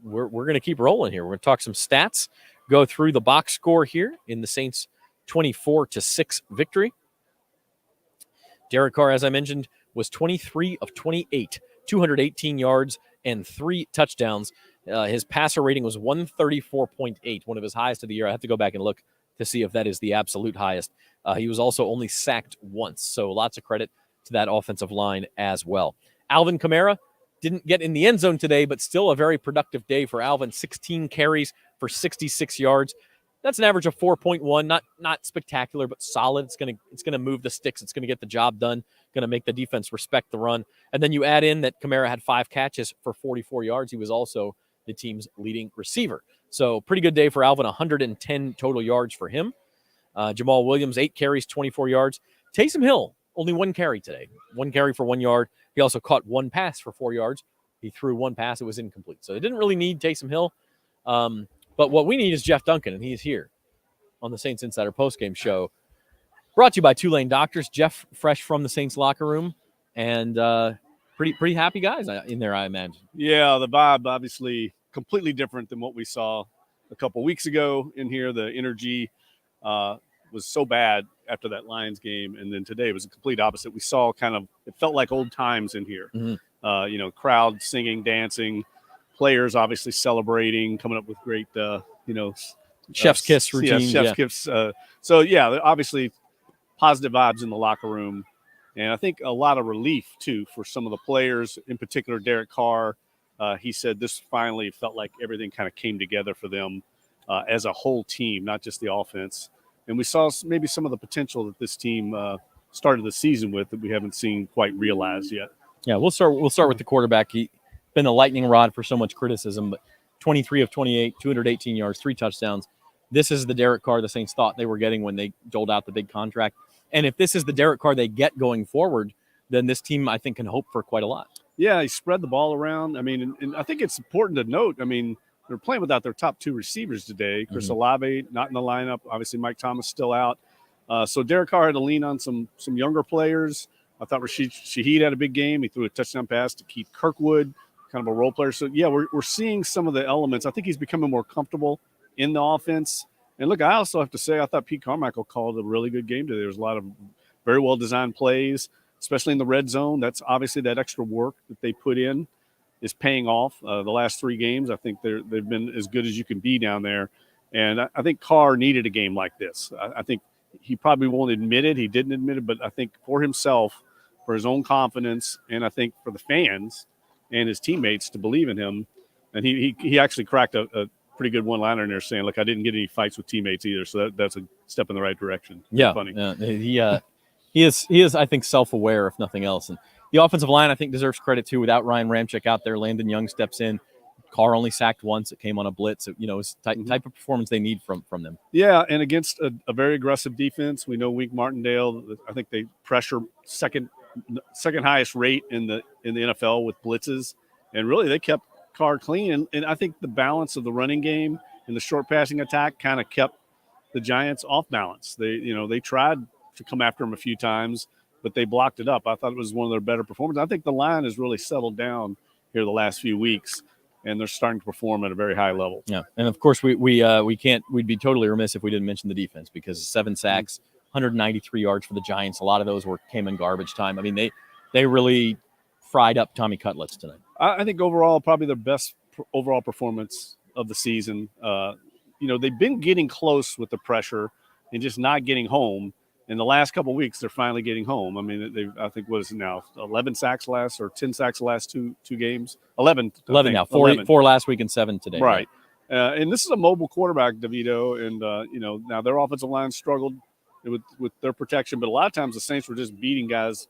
we're going to keep rolling here. We're going to talk some stats, go through the box score here in the Saints 24-6 victory. Derek Carr, as I mentioned, was 23 of 28, 218 yards and 3 touchdowns. His passer rating was 134.8, one of his highest of the year. I have to go back and look to see if that is the absolute highest. He was also only sacked once, so lots of credit to that offensive line as well. Alvin Kamara didn't get in the end zone today, but still a very productive day for Alvin. 16 carries for 66 yards. That's an average of 4.1. Not spectacular, but solid. It's gonna move the sticks. It's gonna get the job done. Gonna make the defense respect the run. And then you add in that Kamara had 5 catches for 44 yards. He was also the team's leading receiver. So pretty good day for Alvin. 110 total yards for him. Jamal Williams, 8 carries, 24 yards. Taysom Hill, only 1 carry today. 1 carry for 1 yard. He also caught 1 pass for 4 yards. He threw 1 pass. It was incomplete. So they didn't really need Taysom Hill. But what we need is Jeff Duncan, and he's here on the Saints Insider postgame show. Brought to you by Tulane Doctors. Jeff, fresh from the Saints locker room, and pretty happy guys in there, I imagine. Yeah, the vibe obviously completely different than what we saw a couple weeks ago in here. The energy was so bad after that Lions game, and then today was a complete opposite. We saw it felt like old times in here. Mm-hmm. Crowd singing, dancing, players obviously celebrating, coming up with great, chef's kiss routine. Chef's kiss. Obviously positive vibes in the locker room. And I think a lot of relief, too, for some of the players, in particular Derek Carr. He said this finally felt like everything kind of came together for them as a whole team, not just the offense. And we saw maybe some of the potential that this team started the season with that we haven't seen quite realized yet. Yeah, we'll start with the quarterback. He's been the lightning rod for so much criticism, but 23 of 28, 218 yards, 3 touchdowns. This is the Derek Carr the Saints thought they were getting when they doled out the big contract. And if this is the Derek Carr they get going forward, then this team, I think, can hope for quite a lot. Yeah, he spread the ball around. I mean, and I think it's important to note, they're playing without their top 2 receivers today. Chris Olave not in the lineup. Obviously, Mike Thomas still out. So Derek Carr had to lean on some younger players. I thought Rashid Shaheed had a big game. He threw a touchdown pass to Keith Kirkwood, kind of a role player. So, yeah, we're seeing some of the elements. I think he's becoming more comfortable in the offense. And, look, I also have to say I thought Pete Carmichael called a really good game today. There was a lot of very well-designed plays, especially in the red zone. That's obviously that extra work that they put in is paying off. The last 3 games, I think they've been as good as you can be down there. And I think Carr needed a game like this. I think he probably won't admit it. He didn't admit it, but I think for himself, for his own confidence, and I think for the fans and his teammates to believe in him. And he actually cracked a pretty good one-liner in there saying, look, I didn't get any fights with teammates either. So that's a step in the right direction. Yeah. Funny. He is, I think, self-aware, if nothing else. And the offensive line, I think, deserves credit, too. Without Ryan Ramczyk out there, Landon Young steps in. Carr only sacked once. It came on a blitz. It's type of performance they need from them. Yeah, and against a very aggressive defense. We know Wink Martindale, I think they pressure second highest rate in the NFL with blitzes. And really, they kept Carr clean. And I think the balance of the running game and the short passing attack kind of kept the Giants off balance. They tried to come after him a few times, but they blocked it up. I thought it was one of their better performances. I think the line has really settled down here the last few weeks, and they're starting to perform at a very high level. Yeah, and of course we'd be totally remiss if we didn't mention the defense, because 7 sacks, 193 yards for the Giants. A lot of those came in garbage time. I mean, they really fried up Tommy Cutlets tonight. I think overall probably their best overall performance of the season. They've been getting close with the pressure and just not getting home. In the last couple of weeks, they're finally getting home. I mean, I think what is it now? 11 sacks last, or 10 sacks the last two games? 11 now. 4 last week and 7 today. Right. And this is a mobile quarterback, DeVito. And, now their offensive line struggled with their protection. But a lot of times the Saints were just beating guys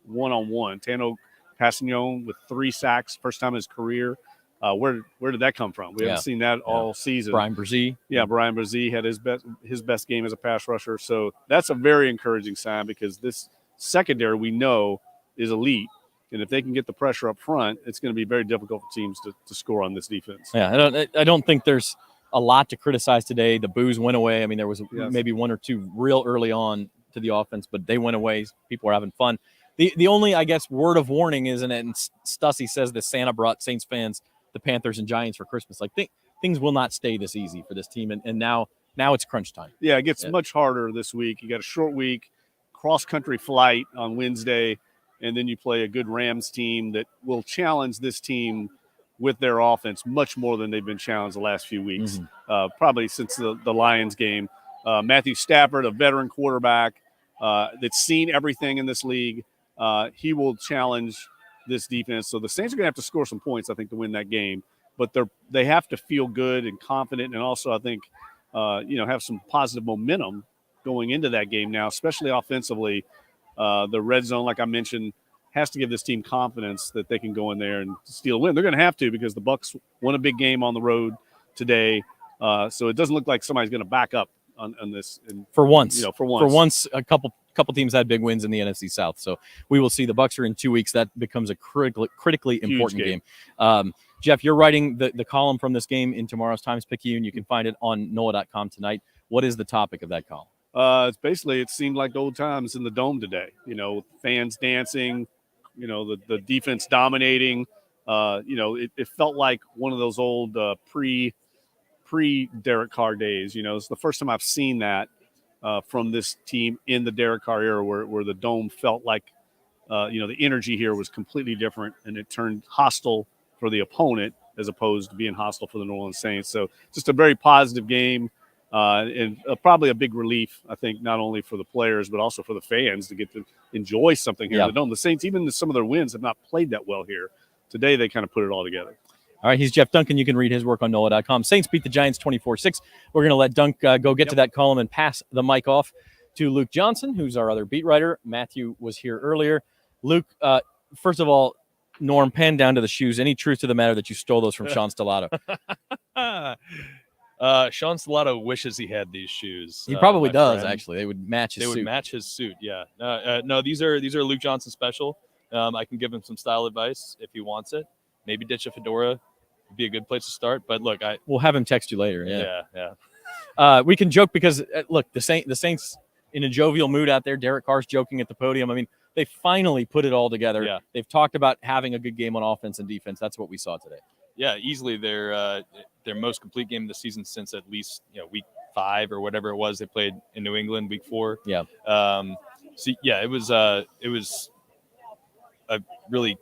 one-on-one. Tano Passignon with 3 sacks, first time in his career. Where did that come from? We haven't seen that all season. Brian Brzee. Yeah, Brian Brzee had his best game as a pass rusher. So that's a very encouraging sign, because this secondary we know is elite. And if they can get the pressure up front, it's going to be very difficult for teams to score on this defense. Yeah, I don't think there's a lot to criticize today. The boos went away. I mean, there was maybe 1 or 2 real early on to the offense, but they went away. People were having fun. The only, I guess, word of warning is, and Stussy says that Santa brought Saints fans the Panthers and Giants for Christmas. Like, things will not stay this easy for this team, and now it's crunch time. Yeah, it gets much harder this week. You got a short week, cross-country flight on Wednesday, and then you play a good Rams team that will challenge this team with their offense much more than they've been challenged the last few weeks, probably since the Lions game. Matthew Stafford, a veteran quarterback that's seen everything in this league, he will challenge this defense. So the Saints are going to have to score some points, I think, to win that game. But they have to feel good and confident, and also I think have some positive momentum going into that game now, especially offensively. The red zone, like I mentioned, has to give this team confidence that they can go in there and steal a win. They're going to have to, because the Bucs won a big game on the road today. So it doesn't look like somebody's going to back up on this. And, for once, for once, a couple teams had big wins in the NFC South. So we will see. The Bucs are in 2 weeks. That becomes a critically important game. Jeff, you're writing the column from this game in tomorrow's Times-Picayune. You can find it on NOLA.com tonight. What is the topic of that column? It's basically, it seemed like old times in the Dome today. Fans dancing, the defense dominating. It felt like one of those old pre-Derek Carr days. It's the first time I've seen that from this team in the Derek Carr era, where the Dome felt like, the energy here was completely different, and it turned hostile for the opponent as opposed to being hostile for the New Orleans Saints. So just a very positive game, and probably a big relief, I think, not only for the players but also for the fans to get to enjoy something here in the Dome. The Saints, even some of their wins, have not played that well here. Today they kind of put it all together. All right, he's Jeff Duncan. You can read his work on NOLA.com. Saints beat the Giants 24-6. We're going to let Dunk go get to that column and pass the mic off to Luke Johnson, who's our other beat writer. Matthew was here earlier. Luke, first of all, Norm, pen down to the shoes. Any truth to the matter that you stole those from Sean Stellato? Sean Stellato wishes he had these shoes. He probably does, actually. They would match his suit. They would match his suit, yeah. No, these are Luke Johnson special. I can give him some style advice if he wants it. Maybe ditch a fedora. be a good place to start. But look, we'll have him text you later. Yeah. Yeah. We can joke because look, the Saints in a jovial mood out there. Derek Carr's joking at the podium. I mean, they finally put it all together. Yeah. They've talked about having a good game on offense and defense. That's what we saw today. Yeah, easily their most complete game of the season since at least week 5 or whatever it was they played in New England week 4. Yeah. So yeah, it was a really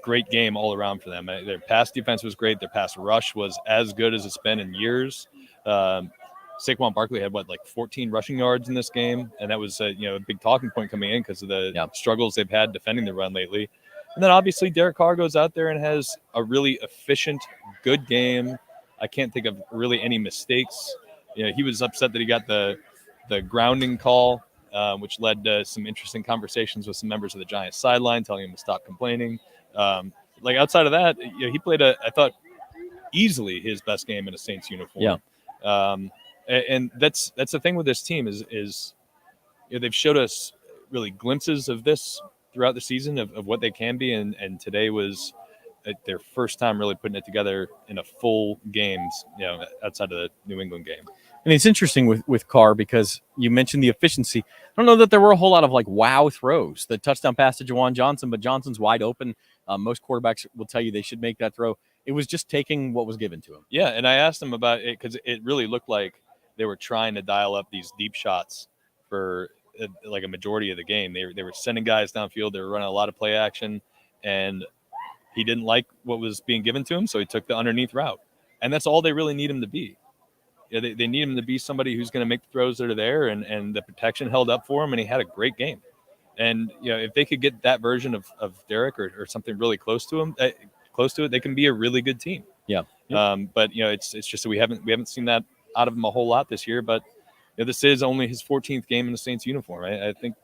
great game all around for them. Their pass defense was great. Their pass rush was as good as it's been in years. Saquon Barkley had 14 rushing yards in this game, and that was a big talking point coming in because of the struggles they've had defending the run lately. And then obviously Derek Carr goes out there and has a really efficient, good game. I can't think of really any mistakes. He was upset that he got the grounding call, which led to some interesting conversations with some members of the Giants sideline, telling him to stop complaining. Outside of that, he played I thought easily his best game in a Saints uniform. Yeah. And that's the thing with this team is they've showed us really glimpses of this throughout the season of what they can be, and today was their first time really putting it together in a full games, outside of the New England game. And it's interesting with Carr because you mentioned the efficiency. I don't know that there were a whole lot of wow throws. The touchdown pass to Juwan Johnson, but Johnson's wide open. Most quarterbacks will tell you they should make that throw. It was just taking what was given to him. Yeah, and I asked him about it because it really looked like they were trying to dial up these deep shots for a majority of the game. They were sending guys downfield. They were running a lot of play action, and he didn't like what was being given to him, so he took the underneath route. And that's all they really need him to be. They need him to be somebody who's going to make the throws that are there, and the protection held up for him, and he had a great game. And if they could get that version of Derek or something really close to it, they can be a really good team. Yeah. But it's just that we haven't seen that out of him a whole lot this year. But this is only his 14th game in the Saints uniform. I think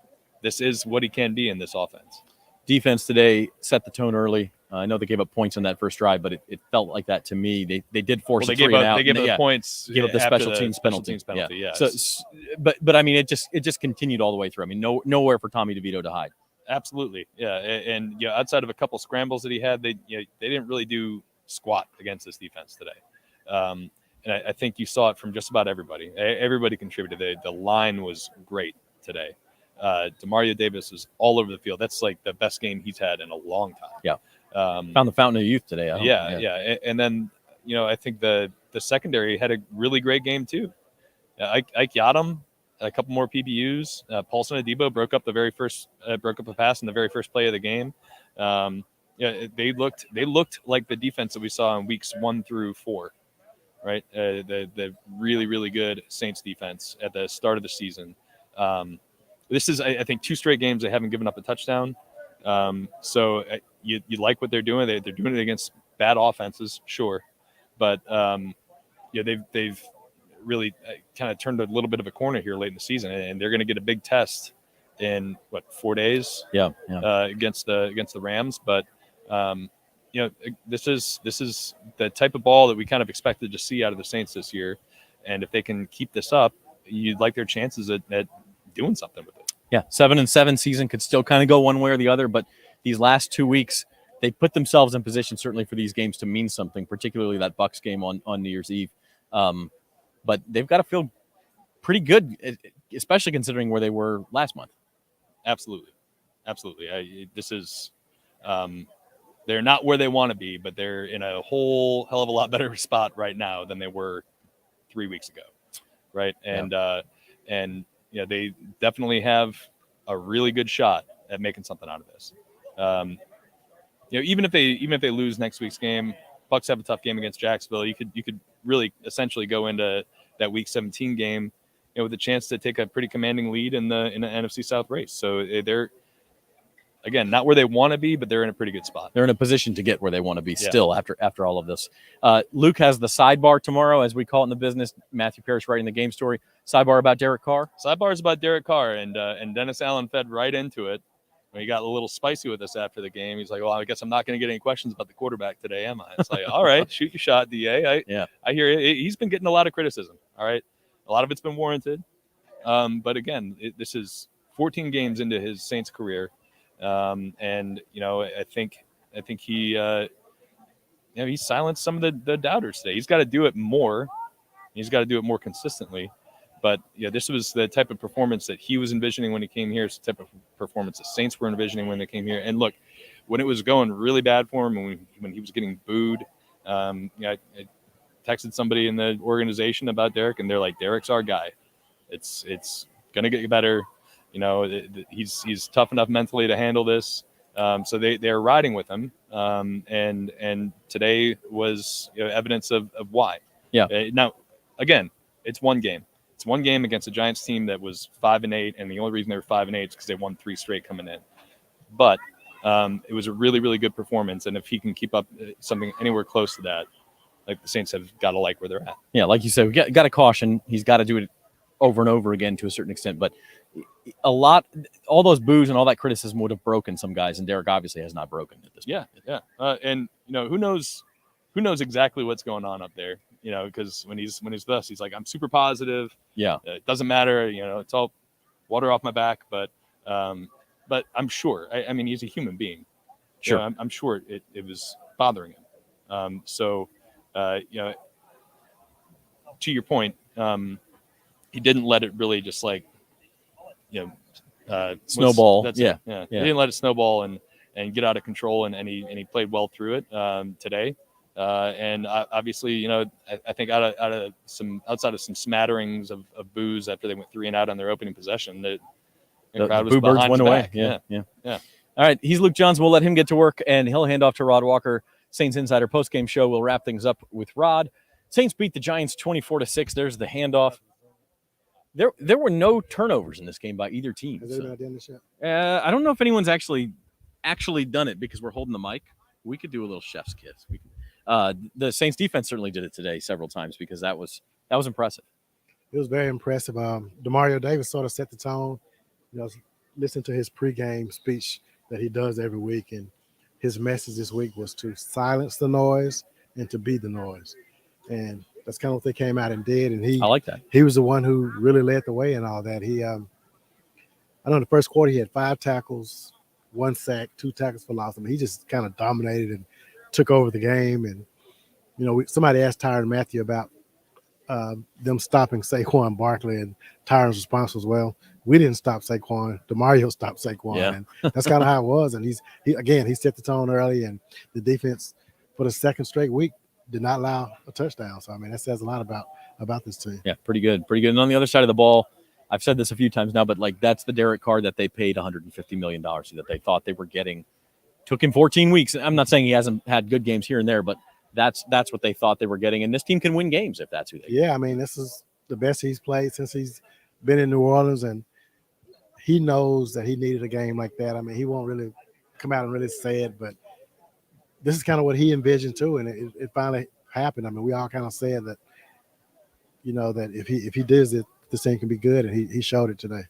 this is what he can be in this offense. Defense today set the tone early. I know they gave up points on that first drive, but it felt like that to me. They did force a 3-and-out. They gave up the points. Gave up the special teams penalty. Yeah. So, but I mean, it just continued all the way through. I mean, nowhere for Tommy DeVito to hide. Absolutely, yeah. And outside of a couple scrambles that he had, they didn't really do squat against this defense today. And I think you saw it from just about everybody. Everybody contributed. The line was great today. Demario Davis was all over the field. That's the best game he's had in a long time. Yeah. Found the fountain of youth today. Yeah. And then, I think the secondary had a really great game too. Ike Yadam, a couple more PBUs. Paulson Adebo broke up a pass in the very first play of the game. They looked like the defense that we saw in weeks 1 through 4. Right, the really, really good Saints defense at the start of the season. This is, I think, 2 straight games they haven't given up a touchdown. So you like what they're doing. They're doing it against bad offenses, sure, but they've really kind of turned a little bit of a corner here late in the season, and they're going to get a big test in 4 days. Yeah. Against the Rams, but. This is the type of ball that we kind of expected to see out of the Saints this year. And if they can keep this up, you'd like their chances at doing something with it. Yeah. 7-7 season could still kind of go one way or the other, but these last 2 weeks, they put themselves in position certainly for these games to mean something, particularly that Bucs game on New Year's Eve. But they've got to feel pretty good, especially considering where they were last month. Absolutely. This is, they're not where they want to be, but they're in a whole hell of a lot better spot right now than they were 3 weeks ago, right? And they definitely have a really good shot at making something out of this. Even if they lose next week's game, Bucs have a tough game against Jacksonville. You could really essentially go into that Week 17 game, with a chance to take a pretty commanding lead in the NFC South race. So they're, again, not where they want to be, but they're in a pretty good spot. They're in a position to get where they want to be still after all of this. Luke has the sidebar tomorrow, as we call it in the business. Matthew Parrish writing the game story. Sidebar about Derek Carr? Sidebar is about Derek Carr, and Dennis Allen fed right into it. When he got a little spicy with us after the game, he's like, well, I guess I'm not going to get any questions about the quarterback today, am I? It's like, all right, shoot your shot, DA. I hear it. He's been getting a lot of criticism, all right? A lot of it's been warranted. But again, this is 14 games into his Saints career. And I think he he silenced some of the doubters today. He's got to do it more. He's got to do it more consistently. But this was the type of performance that he was envisioning when he came here. It's the type of performance the Saints were envisioning when they came here. And look, when it was going really bad for him, and when he was getting booed, I texted somebody in the organization about Derek, and they're like, "Derek's our guy. It's gonna get better. He's tough enough mentally to handle this." So they're riding with him, and today was evidence of why. Yeah. Now, again, it's one game. It's one game against a Giants team that was 5-8, and the only reason they were 5-8 is because they won 3 straight coming in. But it was a really, really good performance, and if he can keep up something anywhere close to that, like the Saints have got to like where they're at. Yeah, like you said, we got to caution. He's got to do it over and over again to a certain extent, but all those boos and all that criticism would have broken some guys, and Derek obviously has not broken at this point. Yeah. And who knows exactly what's going on up there. Because when he's with us, he's like, I'm super positive. Yeah. It doesn't matter. It's all water off my back. But I'm sure. I mean, he's a human being. Sure. I'm sure it was bothering him. To your point, he didn't let it really just snowball. He didn't let it snowball and get out of control. And he played well through it today. And obviously, I think outside of some smatterings of boos after they went 3 and out on their opening possession, the crowd was boo birds behind went his away. back. Yeah. All right, he's Luke Johnson. We'll let him get to work, and he'll hand off to Rod Walker. Saints Insider postgame show. We'll wrap things up with Rod. Saints beat the Giants 24-6. There's the handoff. There were no turnovers in this game by either team. Has anybody done this yet? I don't know if anyone's actually done it because we're holding the mic. We could do a little chef's kiss. The Saints defense certainly did it today several times because that was impressive. It was very impressive. Demario Davis sort of set the tone. Listen to his pregame speech that he does every week, and his message this week was to silence the noise and to be the noise. And that's kind of what they came out and did. And I like that. He was the one who really led the way in all that. I know in the first quarter he had 5 tackles, 1 sack, 2 tackles for loss. I mean, he just kind of dominated and took over the game. And somebody asked Tyrann Mathieu about them stopping Saquon Barkley, and Tyrann's response was, "Well, we didn't stop Saquon. DeMario stopped Saquon." Yeah. And that's kind of how it was. And he set the tone early, and the defense for the second straight week did not allow a touchdown. So I mean, that says a lot about this team. Yeah, pretty good. And on the other side of the ball, I've said this a few times now, but that's the Derek Carr that they paid $150 million that they thought they were getting. Took him 14 weeks. I'm not saying he hasn't had good games here and there, but that's what they thought they were getting. And this team can win games if that's who they get. Yeah, I mean, this is the best he's played since he's been in New Orleans, and he knows that he needed a game like that. I mean, he won't really come out and really say it, but this is kind of what he envisioned too, and it finally happened. I mean, we all kind of said that, that if he does it, this thing can be good, and he showed it today.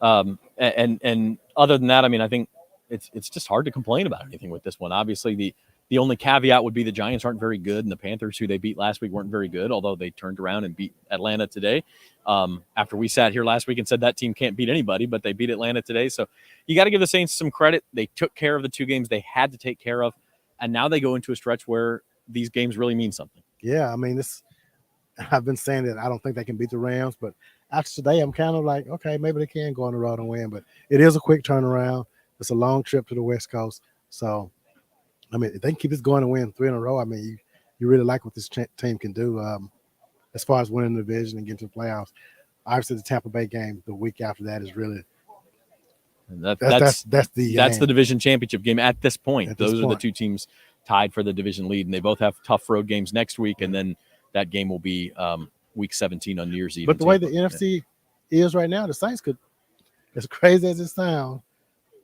And other than that, I mean, I think it's just hard to complain about anything with this one. Obviously, the only caveat would be the Giants aren't very good, and the Panthers, who they beat last week, weren't very good, although they turned around and beat Atlanta today. After we sat here last week and said that team can't beat anybody, but they beat Atlanta today. So you got to give the Saints some credit. They took care of the 2 games they had to take care of, and now they go into a stretch where these games really mean something. Yeah, I mean, I've been saying that I don't think they can beat the Rams, but after today, I'm kind of like, okay, maybe they can go on the road and win, but it is a quick turnaround. It's a long trip to the West Coast. So, I mean, if they can keep this going and win 3 in a row, I mean, you really like what this team can do as far as winning the division and getting to the playoffs. Obviously, the Tampa Bay game the week after that is really that's the division championship game at this point. Those are the 2 teams tied for the division lead, and they both have tough road games next week, and then that game will be week 17 on New Year's Eve. But the way the NFC is right now, the Saints could, as crazy as it sounds,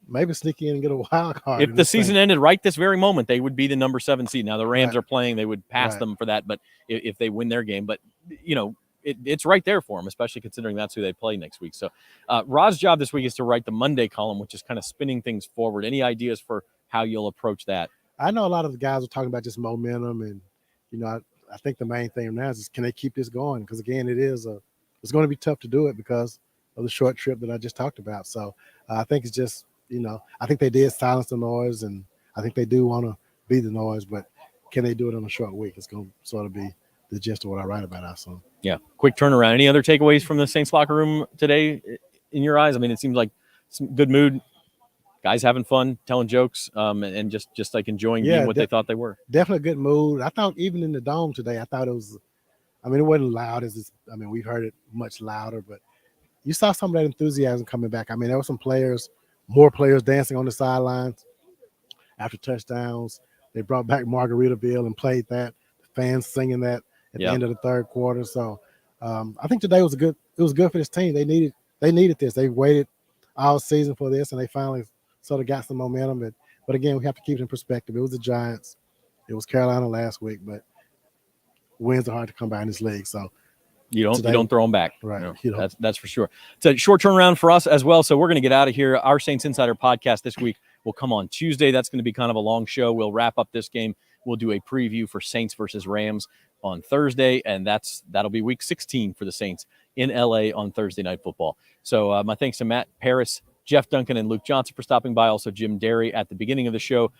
maybe sneak in and get a wild card. If the season ended right this very moment, they would be the number 7 seed. Now the Rams are playing; they would pass them for that. But if they win their game, but it's right there for them, especially considering that's who they play next week. So Rod's job this week is to write the Monday column, which is kind of spinning things forward. Any ideas for how you'll approach that? I know a lot of the guys are talking about just momentum, and I think the main thing now is can they keep this going? Because again, it's going to be tough to do it because of the short trip that I just talked about. So I think it's just, I think they did silence the noise, and I think they do want to be the noise, but can they do it in a short week? It's going to sort of be the gist of what I write about, I assume. Yeah, quick turnaround. Any other takeaways from the Saints locker room today in your eyes? I mean, it seems like some good mood, guys having fun, telling jokes, and just like enjoying being what they thought they were. Definitely a good mood. I thought even in the dome today, I thought it was, I mean, it wasn't loud as this. I mean, we've heard it much louder, but you saw some of that enthusiasm coming back. I mean, there were some players, more players dancing on the sidelines after touchdowns. They brought back Margaritaville and played that. The fans singing that at the end of the third quarter. So I think today was good. It was good for this team. They needed this. They waited all season for this, and they finally sort of got some momentum. But again, we have to keep it in perspective. It was the Giants. It was Carolina last week, but wins are hard to come by in this league. So you don't throw them back. Right. You know, that's for sure. It's a short turnaround for us as well. So we're going to get out of here. Our Saints Insider podcast this week will come on Tuesday. That's going to be kind of a long show. We'll wrap up this game. We'll do a preview for Saints versus Rams on Thursday, and that'll be week 16 for the Saints in LA on Thursday Night Football. So my thanks to Matt Paris, Jeff Duncan, and Luke Johnson for stopping by. Also Jim Derry at the beginning of the show.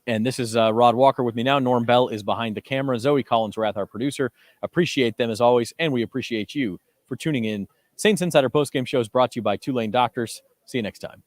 And this is Rod Walker with me now. Norm Bell is behind the camera. Zoe Collins-Rath, our producer. Appreciate them as always, and we appreciate you for tuning in. Saints Insider Postgame Show is brought to you by Tulane Doctors. See you next time.